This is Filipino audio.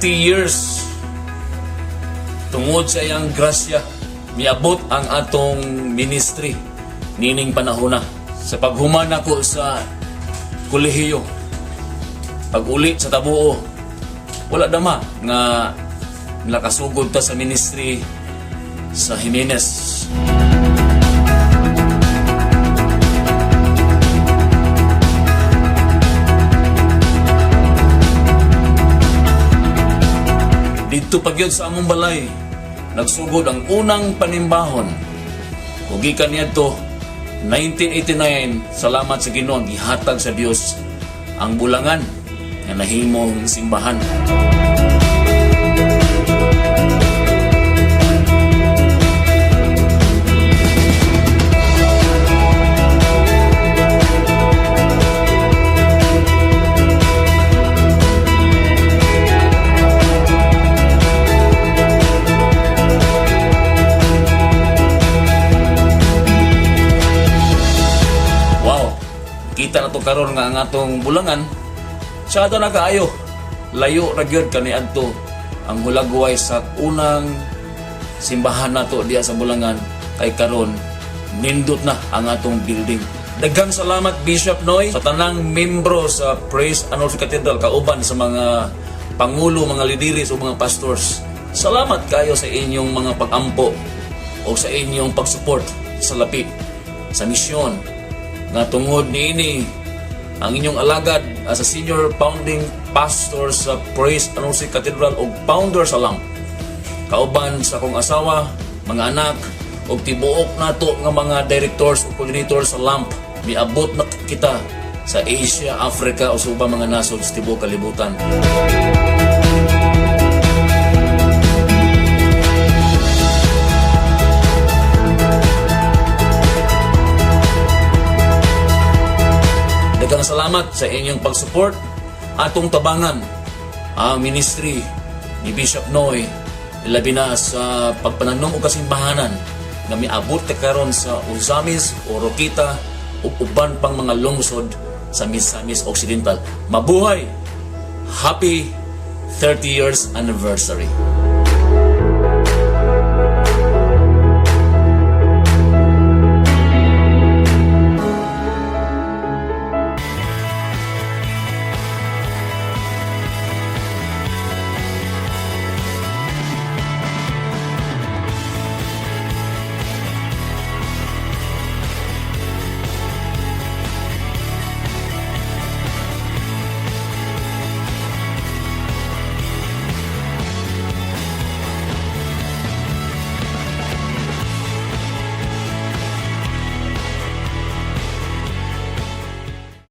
30 years tungod sa iyang grasya miabot ang atong ministry nining panahon na. Sa paghuman ako sa kolehiyo, pag-uli sa Tabuo, wala dama nga nakasugod ta sa ministry sa Jimenez. Dito pagyod sa among balay, nagsugod ang unang panimbahon. Ug gikan niadto 1989, salamat sa Ginoo, gihatag sa Dios ang bulangan nga nahimong simbahan. Kita na to karon nga ang atong bulangan sa ato na kaayo, layo ra gyud kaniadto ang hulagway sa unang simbahan nato diya sa bulangan. Kay karon nindot na ang atong building. Daghang salamat Bishop Noy sa tanang membro sa Praise and Worship Cathedral, kauban sa mga pangulo, mga lideres o mga pastors. Salamat kayo sa inyong mga pag-ampo o sa inyong pag-support sa lapi, sa misyon nga tungod niini ang inyong alagad as a senior founding pastor sa Praise and Worship Cathedral o founder sa LAMP. Kauban sa akong asawa, mga anak, o tibuok nato nga mga directors o coordinators sa LAMP, miabot na kita sa Asia, Africa o sa ubang mga nasod sa tibuok kalibutan. Daghang salamat sa inyong pag-support atong tabangan ang ministry ni Bishop Noy, labi na sa pagpananom o kasimbahanan nga miabot karon sa Uzamis o Rokita o uban pang mga lungsod sa Misamis Occidental. Mabuhay! Happy 30 years anniversary!